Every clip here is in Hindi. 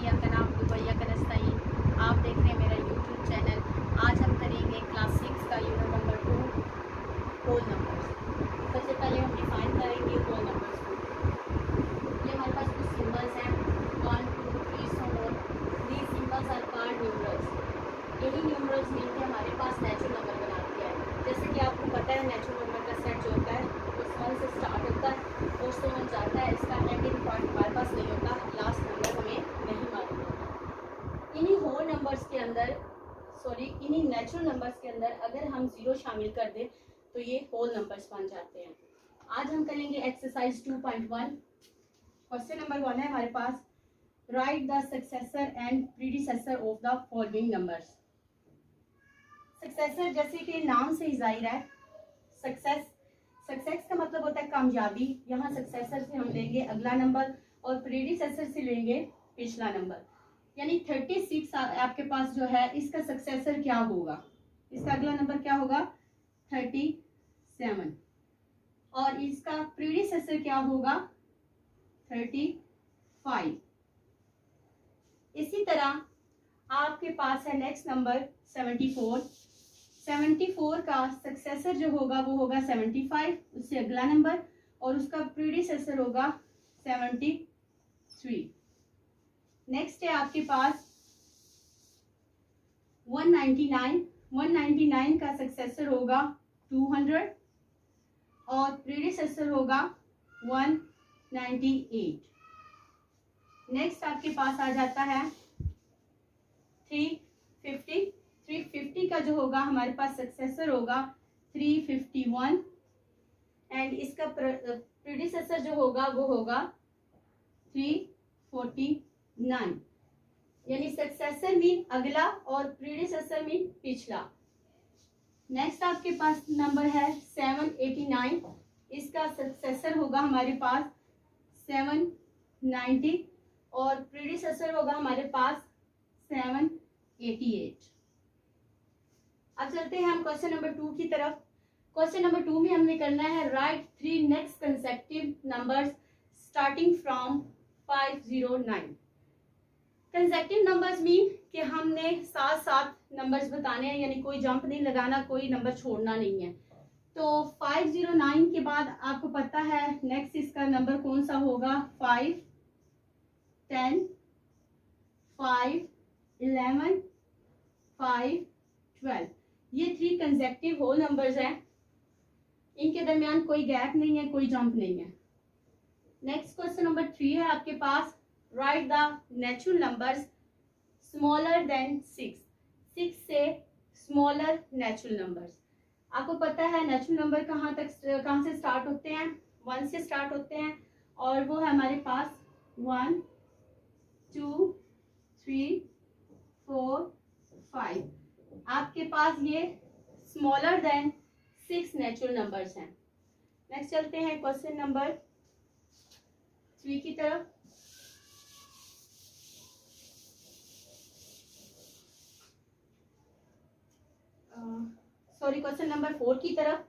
इय्याका नअबुदु व इय्याका नस्तईन। आप देख रहे हैं मेरा यूट्यूब चैनल। आज हम करेंगे क्लास 6 का यूनिट नंबर 2 होल नंबर्स। सबसे पहले हम डिफाइन करेंगे होल नंबर्स को। ये हमारे पास कुछ सिंबल्स हैं 1 2 3 so on। These symbols are called numerals. यही न्यूमरल्स मिलकर हमारे पास नेचुरल नंबर बनाते हैं। जैसे कि आपको पता है नेचुरल नंबर का सेट जो होता है वो 1 से स्टार्ट होता है और 100 जाता है। इसका एंडिंग पॉइंट हमारे पास नहीं होता, लास्ट नंबर हमें नहीं मालूम होता। इन्हीं होल नंबर्स के अंदर इन्हीं नेचुरल नंबर्स के अंदर अगर हम 0 शामिल कर दें तो ये होल नंबर्स बन जाते हैं। आज हम करेंगे एक्सरसाइज 2.1। क्वेश्चन नंबर 1 है हमारे पास, write the successor and predecessor of the following numbers. Successor जैसे कि नाम से ही जाहिर है, सक्सेस का मतलब होता है कामयाबी। यहाँ सक्सेसर से हम लेंगे अगला नंबर और प्रीडिसेसर से लेंगे पिछला नंबर। यानी 36 आपके पास जो है इसका सक्सेसर क्या होगा, इसका अगला नंबर क्या होगा 37 और इसका प्रीडिसेसर क्या होगा 35। इसी तरह आपके पास है नेक्स्ट नंबर 74 का सक्सेसर जो होगा वो होगा 75, उससे अगला नंबर, और उसका प्रीडिसेसर होगा 73। नेक्स्ट है आपके पास 199 का सक्सेसर होगा 200 और प्रीडिसेसर होगा 198। नेक्स्ट आपके पास आ जाता है 350 का जो होगा हमारे पास सक्सेसर होगा 351 एंड इसका प्रीडिसेसर जो होगा वो होगा 349। यानी सक्सेसर मीन अगला और प्रीडिसेसर मीन पिछला। नेक्स्ट आपके पास नंबर है 789, इसका सक्सेसर होगा हमारे पास 790 और प्रीडिसेसर होगा हमारे पास 788। अब चलते हैं हम क्वेश्चन नंबर 2 की तरफ। क्वेश्चन नंबर 2 में हमने करना है right 3 next consecutive numbers starting from 509। Consecutive numbers mean कि हमने साथ साथ नंबर्स बताने हैं, यानी कोई जंप नहीं लगाना, कोई नंबर छोड़ना नहीं है। तो 509 के बाद आपको पता है नेक्स्ट इसका नंबर कौन सा होगा 5 10 5 11 5 12। ये 3 कंसेक्टिव होल नंबर्स हैं, इनके दरमियान कोई गैप नहीं है, कोई जंप नहीं है। नेक्स्ट क्वेश्चन नंबर 3 है आपके पास, write the natural numbers smaller than 6 से स्मॉलर नेचुरल नंबर्स। आपको पता है नेचुरल नंबर कहाँ से स्टार्ट होते हैं 1 से स्टार्ट होते हैं और वो है हमारे पास 1 2 3 4 5। आपके पास ये स्मॉलर देन 6 नेचुरल नंबर्स हैं। नेक्स्ट चलते हैं क्वेश्चन नंबर 3 की तरफ। क्वेश्चन नंबर 4 की तरफ।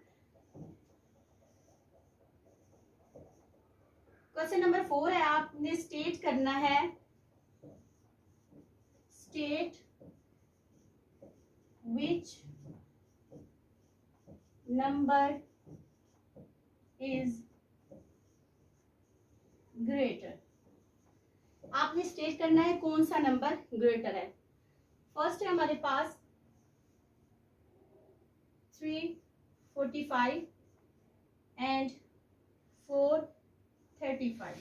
क्वेश्चन नंबर 4 है, आपने स्टेट करना है state which number is greater। आपने स्टेट करना है कौन सा नंबर ग्रेटर है। फर्स्ट है हमारे पास 345 एंड 435।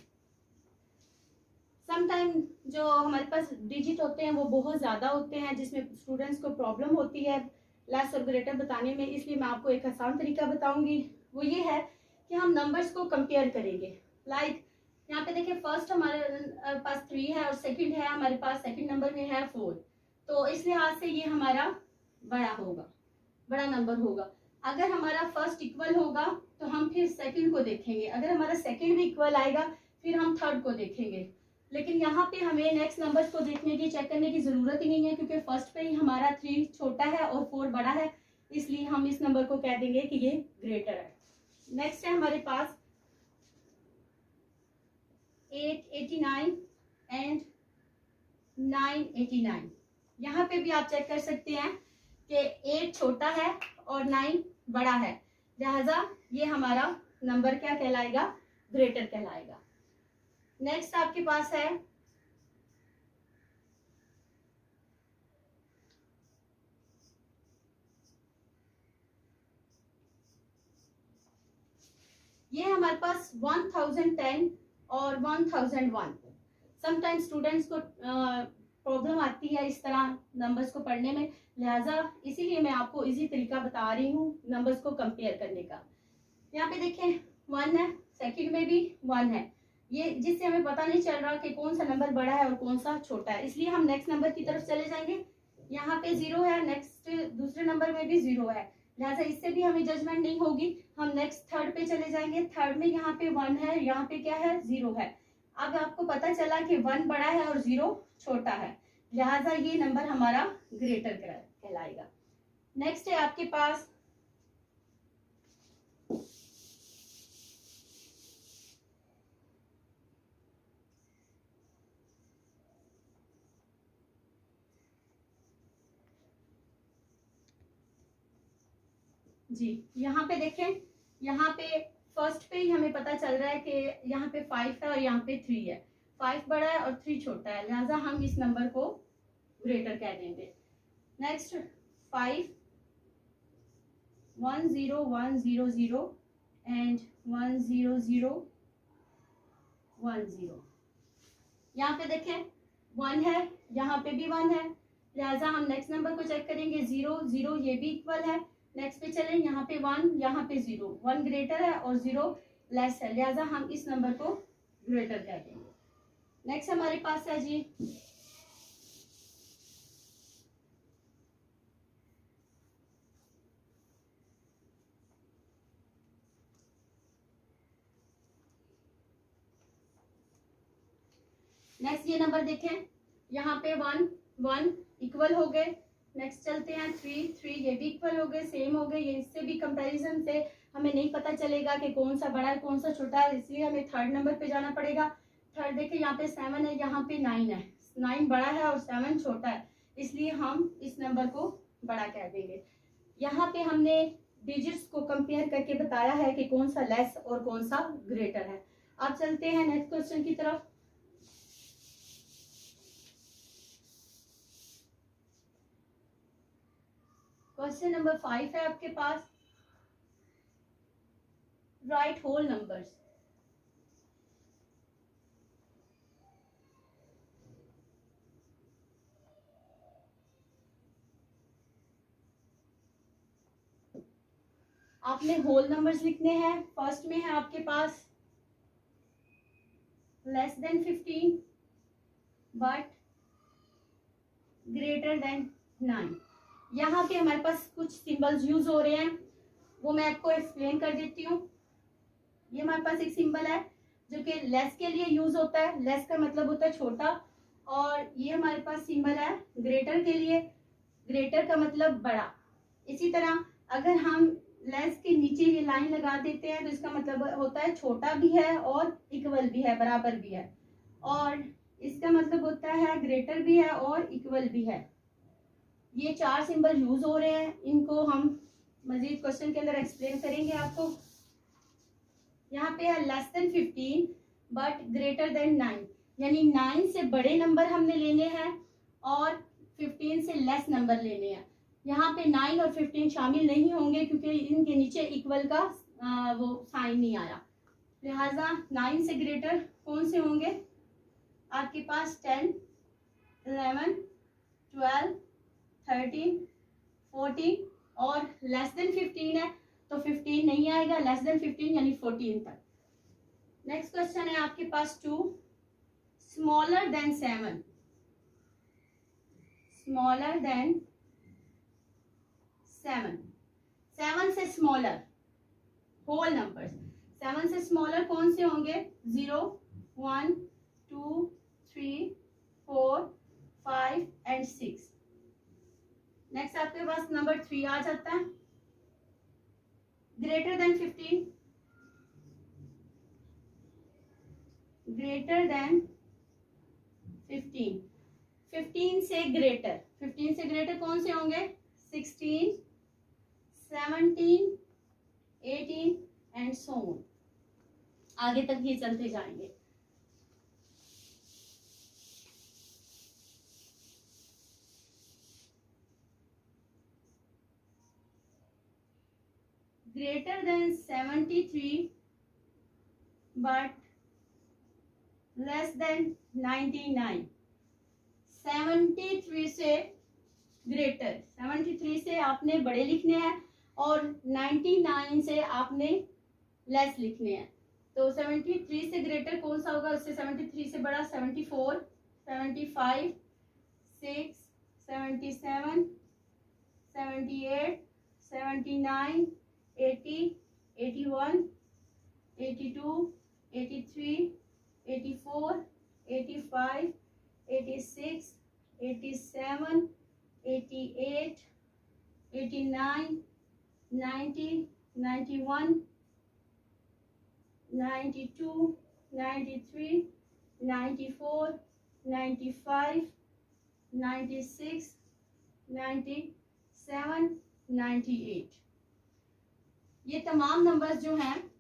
समटाइम जो हमारे पास डिजिट होते हैं वो बहुत ज़्यादा होते हैं जिसमें स्टूडेंट्स को प्रॉब्लम होती है लेस और ग्रेटर बताने में, इसलिए मैं आपको एक आसान तरीका बताऊंगी। वो ये है कि हम नंबर्स को कंपेयर करेंगे। लाइक यहाँ पे देखिए फर्स्ट हमारे पास 3 है और सेकंड है हमारे पास सेकंड नंबर में है 4, तो इस लिहाज से ये हमारा बड़ा नंबर होगा। अगर हमारा फर्स्ट इक्वल होगा तो हम फिर सेकंड को देखेंगे, अगर हमारा सेकंड भी इक्वल आएगा फिर हम थर्ड को देखेंगे। लेकिन यहाँ पे हमें नेक्स्ट नंबर्स को देखने की चेक करने की जरूरत ही नहीं है क्योंकि फर्स्ट पे ही हमारा 3 छोटा है और 4 बड़ा है, इसलिए हम इस नंबर को कह देंगे कि ये ग्रेटर है। नेक्स्ट है हमारे पास 889 एंड 989। यहाँ पे भी आप चेक कर सकते हैं कि 8 छोटा है और 9 बड़ा है, लिहाजा ये हमारा नंबर क्या कहलाएगा, ग्रेटर कहलाएगा। नेक्स्ट आपके पास है ये हमारे पास 1010 और 1001। समटाइम्स स्टूडेंट्स को प्रॉब्लम आती है इस तरह नंबर्स को पढ़ने में, लिहाजा इसीलिए मैं आपको इजी तरीका बता रही हूँ नंबर्स को कंपेयर करने का। यहाँ पे देखें 1 है, सेकंड में भी 1 है, ये जिससे हमें पता नहीं चल रहा कि कौन सा नंबर बड़ा है और कौन सा छोटा है, इसलिए हम नेक्स्ट नंबर की तरफ चले जाएंगे। यहाँ पे 0 है, नेक्स्ट दूसरे नंबर में भी 0 है, लिहाजा इससे भी हमें जजमेंट नहीं होगी। हम नेक्स्ट थर्ड पे चले जाएंगे, थर्ड में यहाँ पे 1 है, यहाँ पे क्या है, 0 है। अब आपको पता चला कि 1 बड़ा है और 0 छोटा है, लिहाजा ये नंबर हमारा ग्रेटर कहलाएगा। नेक्स्ट है आपके पास जी, यहाँ पे देखें, यहाँ पे फर्स्ट पे ही हमें पता चल रहा है कि यहाँ पे 5 है और यहाँ पे 3 है, 5 बड़ा है और 3 छोटा है, लिहाजा हम इस नंबर को ग्रेटर कह देंगे। Next 5 1 0 1 0 0 and 1 0 0 1 0। यहाँ पे देखें 1 है, यहाँ पे भी 1 है, लिहाजा हम नेक्स्ट नंबर को चेक करेंगे, 0 0 ये भी इक्वल है। नेक्स्ट पे चलें, यहाँ पे 1, यहाँ पे 0, 1 ग्रेटर है और 0 लेस है, लिहाजा हम इस नंबर को ग्रेटर कह देंगे। नेक्स्ट हमारे पास है जी नेक्स्ट ये नंबर देखें, यहाँ पे 1 1 इक्वल हो गए। नेक्स्ट चलते हैं 3 3, ये भी इक्वल हो गए, सेम हो गए। ये इससे भी कंपैरिजन से हमें नहीं पता चलेगा कि कौन सा बड़ा है कौन सा छोटा है, इसलिए हमें थर्ड नंबर पे जाना पड़ेगा। थर्ड देखें, यहाँ पे 7 है, यहाँ पे 9 है, 9 बड़ा है और 7 छोटा है, इसलिए हम इस नंबर को बड़ा कह देंगे। यहाँ पे हमने डिजिट्स को कंपेयर करके बताया है कि कौन सा लेस और कौन सा ग्रेटर है। अब चलते हैं नेक्स्ट क्वेश्चन की तरफ। क्वेश्चन नंबर 5 है आपके पास, राइट होल नंबर्स। आपने होल नंबर्स लिखने हैं। फर्स्ट में है आपके पास less than 15 but greater than 9। यहाँ पे हमारे पास कुछ सिंबल्स यूज हो रहे हैं, वो मैं आपको एक्सप्लेन कर देती हूँ। ये हमारे पास एक सिंबल है जो कि लेस के लिए यूज होता है, लेस का मतलब होता है छोटा, और ये हमारे पास सिंबल है ग्रेटर के लिए, ग्रेटर का मतलब बड़ा। इसी तरह अगर हम लेस के नीचे ये लाइन लगा देते हैं तो इसका मतलब होता है छोटा भी है और इक्वल भी है, बराबर भी है, और इसका मतलब होता है ग्रेटर भी है और इक्वल भी है। ये 4 सिंबल यूज हो रहे हैं, इनको हम मजीद क्वेश्चन के अंदर एक्सप्लेन करेंगे आपको। यहाँ पे है less than 15 but greater than 9, यानी 9 से बड़े नंबर हमने लेने हैं और 15 से लेस नंबर लेने हैं। यहाँ पे 9 और 15 शामिल नहीं होंगे क्योंकि इनके नीचे इक्वल का वो साइन नहीं आया, लिहाजा 9 से ग्रेटर कौन से होंगे आपके पास, 10 11 12 13 14, और लेस देन 15 है तो 15 नहीं आएगा, लेस देन 15 यानी 14 तक। नेक्स्ट क्वेश्चन है आपके पास 2, स्मॉलर देन 7, स्मॉलर देन 7, 7 से स्मॉलर होल नंबर्स, 7 से स्मॉलर कौन से होंगे, 0 1 2 3 4 5 एंड 6। नेक्स्ट आपके पास नंबर 3 आ जाता है, ग्रेटर देन 15, ग्रेटर देन 15, 15 से ग्रेटर, 15 से ग्रेटर कौन से होंगे? 16, 17, 18 एंड सो ऑन, आगे तक ये चलते जाएंगे। Greater than 73 but less then 99। 73 से ग्रेटर, 73 से आपने बड़े लिखने हैं और 99 से आपने लेस लिखने हैं। तो 73 से ग्रेटर कौन सा होगा? उससे 73 से बड़ा 74, 75, 6, 77, 78, 79, 80, 81, 82, 83, 84, 85, 86, 87, 88, 89, 90, 91, 92, 93, 94, 95, 96, 97, 98। ये तमाम नंबर्स जो हैं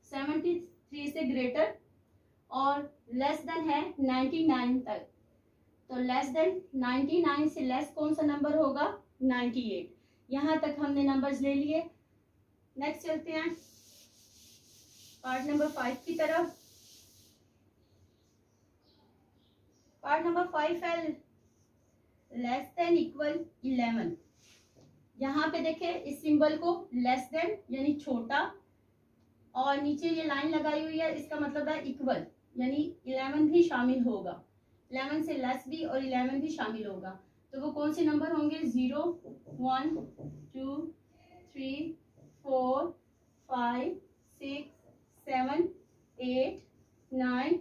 73 से ग्रेटर और लेस देन है 99 तक। तो लेस देन 99 से लेस कौन सा नंबर होगा? 98। यहाँ तक हमने नंबर्स ले लिए। नेक्स्ट चलते हैं पार्ट नंबर 5 की तरफ। पार्ट नंबर 5 है लेस देन इक्वल 11। यहाँ पे देखें इस सिंबल को, लेस देन यानी छोटा, और नीचे ये लाइन लगाई हुई है, इसका मतलब है इक्वल, यानी 11 भी शामिल होगा, 11 से लेस भी और 11 भी शामिल होगा। तो वो कौन से नंबर होंगे? 0, 1, 2, 3, 4, 5, 6, 7, 8, 9,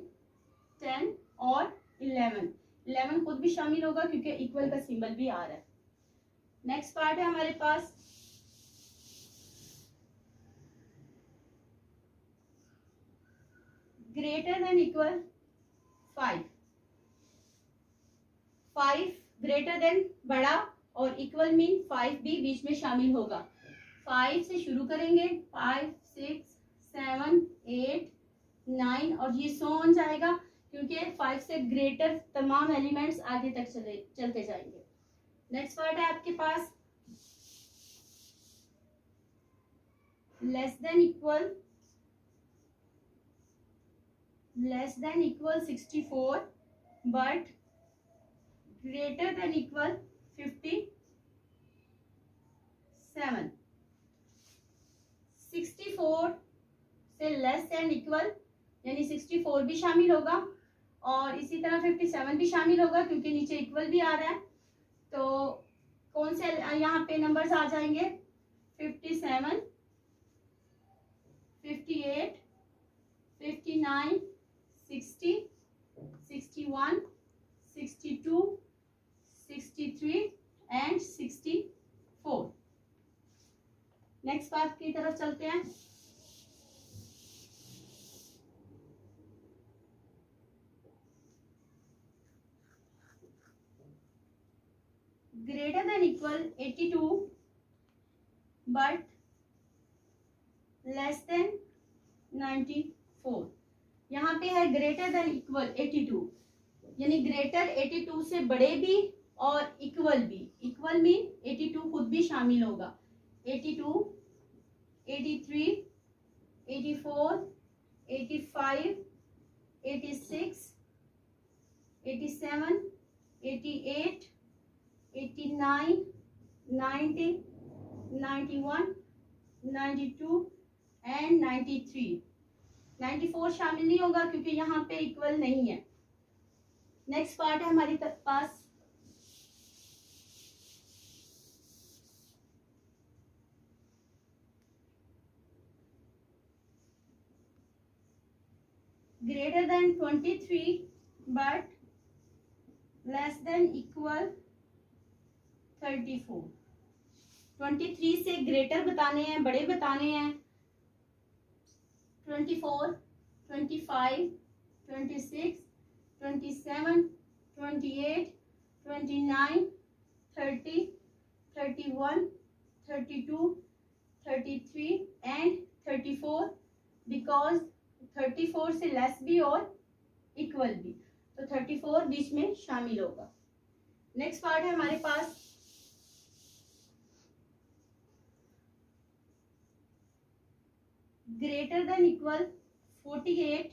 10 और 11। 11 खुद भी शामिल होगा क्योंकि इक्वल का सिंबल भी आ रहा है। नेक्स्ट पार्ट है हमारे पास greater than equal 5। 5 greater than बड़ा और इक्वल मीन 5 भी बीच में शामिल होगा। 5 से शुरू करेंगे, 5, 6, 7, 8, 9 और ये सो ऑन जाएगा क्योंकि 5 से ग्रेटर तमाम एलिमेंट्स आगे तक चलते जाएंगे। नेक्स्ट पार्ट है आपके पास less than equal 64 but greater than equal 57। 64 से लेस देन इक्वल यानी 64 भी शामिल होगा और इसी तरह 57 भी शामिल होगा क्योंकि नीचे इक्वल भी आ रहा है। तो कौन से यहाँ पे नंबर्स आ जाएंगे? 57, 58, 59, 60, 61, 62, 63 एंड 64। नेक्स्ट पार्ट की तरफ चलते हैं। Greater than equal 82 but less then 94। यहाँ पे है ग्रेटर देन इक्वल 82 यानी ग्रेटर 82 से बड़े भी और इक्वल भी। इक्वल मीन 82 खुद भी शामिल होगा। 82, 83, 84, 85, 86, 87, 88, 89, 90, 91, 92 एंड 93। 94 शामिल नहीं होगा क्योंकि यहाँ पे इक्वल नहीं है। नेक्स्ट पार्ट है हमारी पास greater than 23 but less than equal 34। 23 से ग्रेटर बताने हैं, बड़े बताने हैं। 24, 25, 26, 27, 28, 29, 30, 31, 32, 33 एंड 34, बिकॉज 34 से लेस भी और इक्वल भी, तो 34 बीच में शामिल होगा। नेक्स्ट पार्ट है हमारे पास greater than equal 48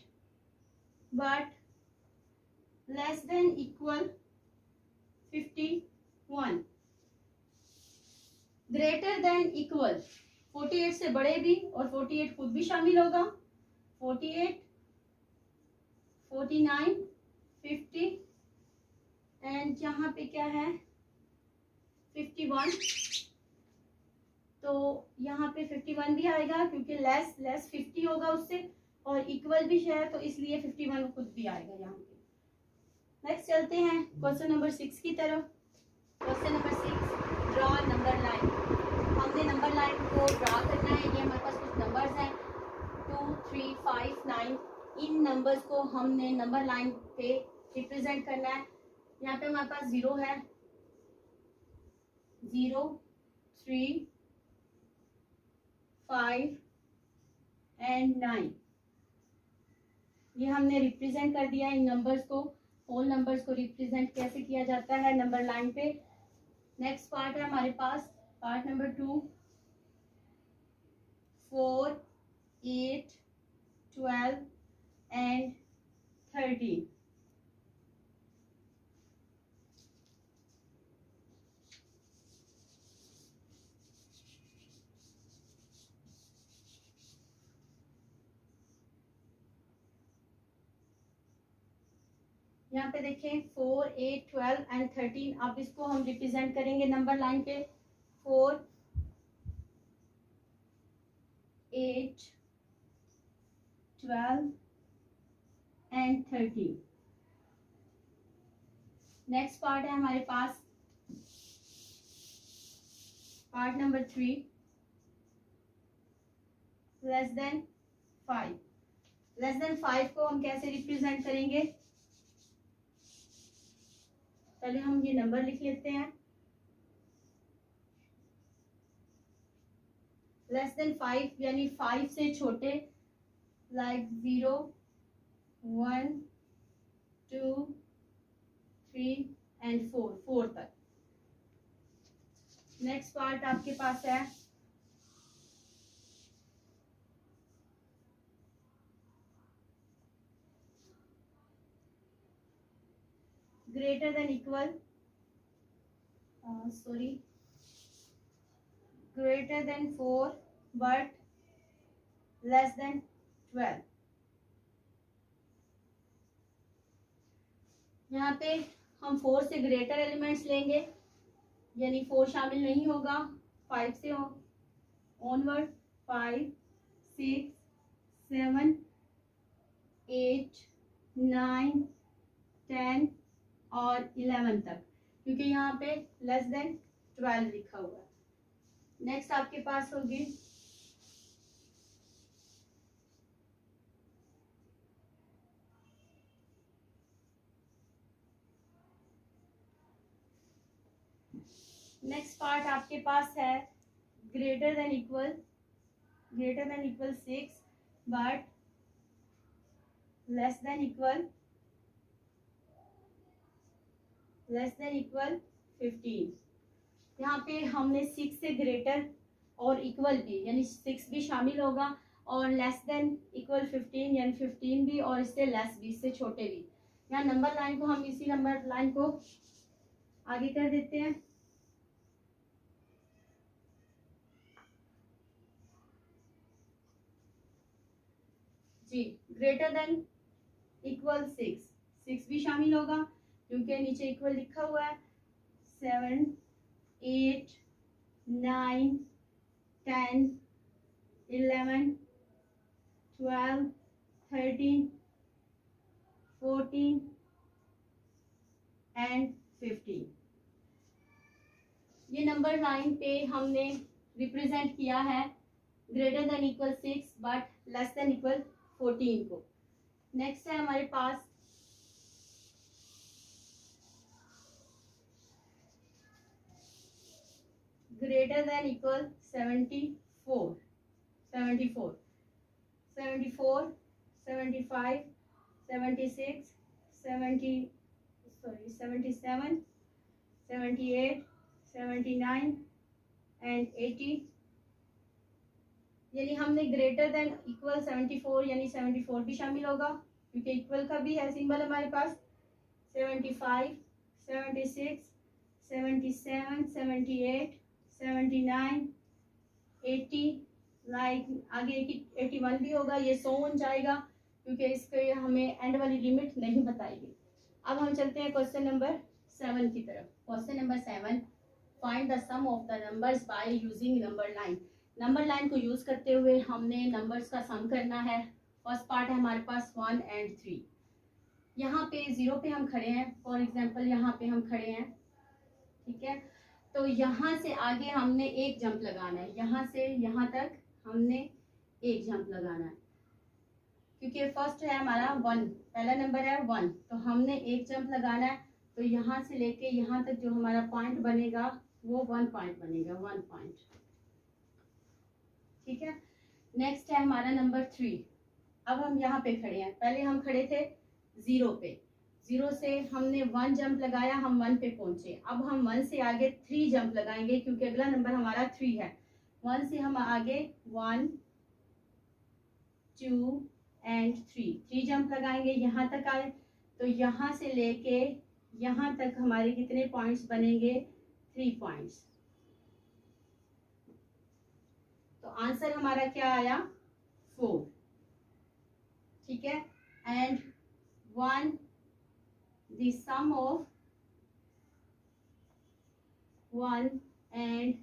but less than equal 51। Greater than equal 48 से बड़े भी और 48 खुद भी शामिल होगा। 48, 49, 50 एंड यहाँ पे क्या है 51, तो यहाँ पे 51 भी आएगा क्योंकि लेस 50 होगा उससे, और इक्वल भी है तो इसलिए 51 खुद भी आएगा यहाँ पे। नेक्स्ट चलते हैं क्वेश्चन नंबर 6 की तरफ। Question number 6, draw number line. हमने नंबर लाइन को ड्रा करना है। ये हमारे पास कुछ नंबर्स हैं 2, 3, 5, 9। इन नंबर्स को हमने नंबर लाइन पे रिप्रेजेंट करना है। यहाँ पे हमारे पास 0 है, 0, 3, 5 एंड 9। ये हमने रिप्रेजेंट कर दिया इन नंबर्स को। होल नंबर्स को रिप्रेजेंट कैसे किया जाता है नंबर लाइन पे। नेक्स्ट पार्ट है हमारे पास पार्ट नंबर 2, 4, 8, 12 एंड 13। यहाँ पे देखें 4, 8, 12 एंड 13। अब इसको हम रिप्रेजेंट करेंगे नंबर लाइन पे। 4, 8, 12 एंड 13। नेक्स्ट पार्ट है हमारे पास part number 3, less than 5। Less than 5 को हम कैसे रिप्रेजेंट करेंगे, पहले हम ये नंबर लिख लेते हैं। लेस देन 5 यानी 5 से छोटे, लाइक 0, 1, 2, 3 एंड 4 तक। नेक्स्ट पार्ट आपके पास है greater than equal greater than 4 but less than 12। यहाँ पे हम 4 से ग्रेटर एलिमेंट्स लेंगे, यानी 4 शामिल नहीं होगा। 5 से ऑनवर्ड 5, 6, 7, 8, 9, 10 और 11 तक, क्योंकि यहाँ पे लेस देन 12 लिखा हुआ है। नेक्स्ट आपके पास होगी नेक्स्ट पार्ट आपके पास है greater than equal 6 but less than equal 15। यहाँ पे हमने 6 से ग्रेटर और इक्वल भी, यानी 6 भी शामिल होगा, और लेस देन इक्वल 15 यानी 15 भी, और इससे लेस भी, इससे छोटे भी। यहाँ नंबर लाइन को हम इसी नंबर लाइन को आगे कर देते हैं। जी, ग्रेटर देन इक्वल 6 भी शामिल होगा क्योंकि नीचे इक्वल लिखा हुआ है। 7, 8, 9, 10, 11, 12, 13, 14 एंड 15। ये नंबर लाइन पे हमने रिप्रेजेंट किया है greater than equal 6 but less than equal 14 को। नेक्स्ट है हमारे पास greater than equal 74, 74, 74, 75, 76, 70, sorry 77, 78, 79 and 80, यानी हमने ग्रेटर देन इक्वल 74 यानी 74 भी शामिल होगा क्योंकि इक्वल का भी है सिंबल हमारे पास। 75, 76, 77, 78, 79, 80, लाइक आगे 81 भी होगा, ये 100 जाएगा क्योंकि इसके हमें एंड वाली लिमिट नहीं बताएगी। अब हम चलते हैं क्वेश्चन नंबर 7 की तरफ। Question number 7, find the sum of the numbers by using number line. Number line को यूज करते हुए हमने नंबर्स का सम करना है। फर्स्ट पार्ट है हमारे पास 1 and 3। यहाँ पे 0 पे हम खड़े हैं, फॉर एग्जांपल यहाँ पे हम खड़े हैं, ठीक है। तो यहाँ से आगे हमने एक जंप लगाना है, यहाँ से यहाँ तक हमने एक जंप लगाना है क्योंकि फर्स्ट है हमारा 1, पहला नंबर है 1, तो हमने एक जंप लगाना है। तो यहाँ से लेके यहाँ तक जो हमारा पॉइंट बनेगा वो 1 पॉइंट बनेगा, 1 पॉइंट, ठीक है। नेक्स्ट है हमारा नंबर 3। अब हम यहाँ पे खड़े हैं, पहले हम खड़े थे 0 पे, 0 से हमने 1 जंप लगाया, हम 1 पे पहुंचे। अब हम 1 से आगे 3 जंप लगाएंगे क्योंकि अगला नंबर हमारा 3 है। 1 से हम आगे 1, 2 एंड 3 जंप लगाएंगे, यहाँ तक आए। तो यहाँ से लेके यहाँ तक हमारे कितने पॉइंट्स बनेंगे, 3 पॉइंट्स। तो आंसर हमारा क्या आया, 4, ठीक है। And 1, the sum of 1 and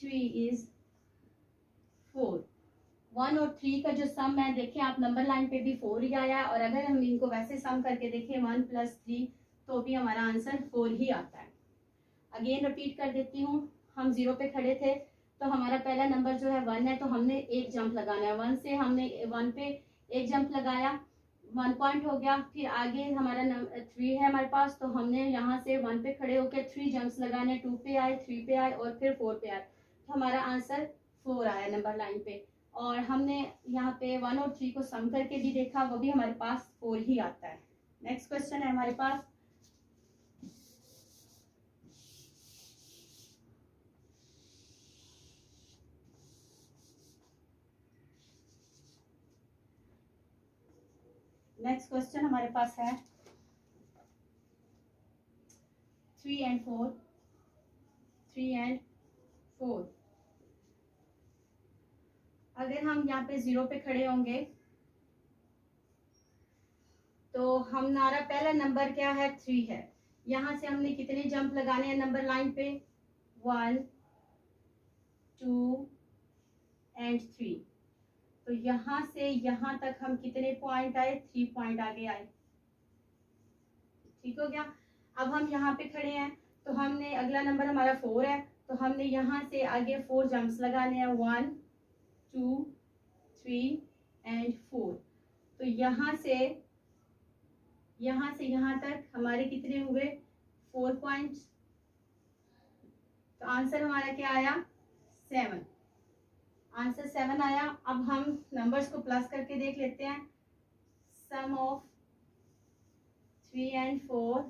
3 is 4। 1 और 3 का जो सम है, देखें आप नंबर लाइन पे भी 4 ही आया है, और अगर हम इनको वैसे सम करके देखें 1 + 3 तो भी हमारा आंसर 4 ही आता है। अगेन रिपीट कर देती हूँ, हम 0 पे खड़े थे तो हमारा पहला नंबर जो है 1 है, तो हमने एक जंप लगाना है। 1 से हमने 1 पे एक जंप लगाया, 1 पॉइंट हो गया। फिर आगे हमारा 3 है हमारे पास, तो हमने यहाँ से 1 पे खड़े होकर 3 जंप्स लगाने, 2 पे आए, 3 पे आए और फिर 4 पे आए, तो हमारा आंसर 4 आया नंबर लाइन पे। और हमने यहाँ पे 1 और 3 को सम करके भी देखा, वो भी हमारे पास 4 ही आता है। नेक्स्ट क्वेश्चन है हमारे पास, नेक्स्ट क्वेश्चन हमारे पास है 3 and 4, 3 and 4। अगर हम यहाँ पे 0 पे खड़े होंगे तो हमारा पहला नंबर क्या है, 3 है। यहाँ से हमने कितने जंप लगाने हैं नंबर लाइन पे, 1, 2 एंड 3। तो यहाँ से यहाँ तक हम कितने पॉइंट आए, 3 पॉइंट आगे आए, ठीक हो गया। अब हम यहाँ पे खड़े हैं तो हमने अगला नंबर हमारा 4 है, तो हमने यहाँ से आगे 4 जंप्स लगाने हैं, 1, 2, 3 एंड 4। तो यहाँ से यहाँ तक हमारे कितने हुए, 4 पॉइंट्स। तो आंसर हमारा क्या आया, 7। आंसर 7 आया। अब हम नंबर्स को प्लस करके देख लेते हैं। सम ऑफ 3 and 4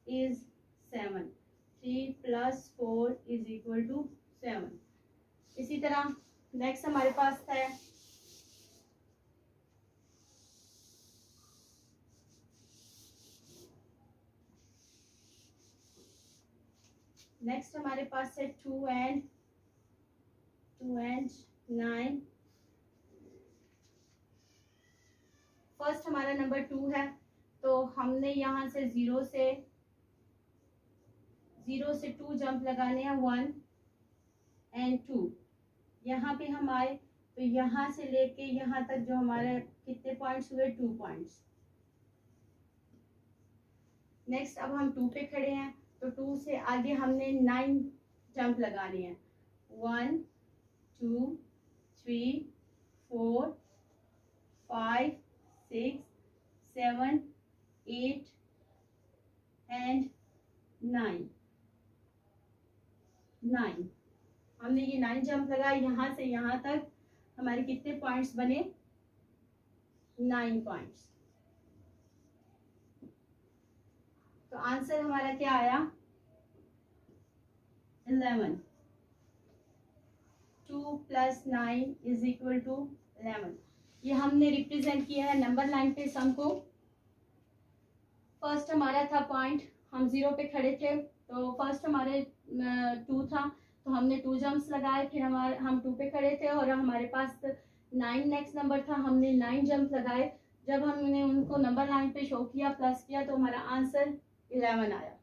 is 7। 3 + 4 = 7। इसी तरह नेक्स्ट हमारे पास है हमारे पास है 2 and 9। फर्स्ट हमारा नंबर 2 है, तो हमने यहाँ से 0 से 2 जंप लगाने हैं, 1 and 2। यहाँ पे हम आए तो यहाँ से लेके यहाँ तक जो हमारे कितने पॉइंट्स हुए, 2 पॉइंट्स। नेक्स्ट अब हम 2 पे खड़े हैं, तो 2 से आगे हमने 9 जंप लगाने हैं, 1, 2, 3, 4, 5, 6, 7, 8 एंड 9। 9। हमने ये 9 जंप लगाए, यहाँ से यहाँ तक हमारे कितने पॉइंट्स बने? 9 पॉइंट्स। तो आंसर हमारा क्या आया? 11। 2 + 9 = 11। ये हमने रिप्रेजेंट किया है नंबर लाइन पे सम को। फर्स्ट हमारा था पॉइंट, हम 0 पे खड़े थे, तो फर्स्ट हमारे 2 था, तो हमने 2 जंप्स लगाए। फिर हम 2 पे खड़े थे और हमारे पास 9 नेक्स्ट नंबर था, हमने 9 जंप लगाए। जब हमने उनको नंबर लाइन पे शो किया, प्लस किया, तो हमारा आंसर 11 आया।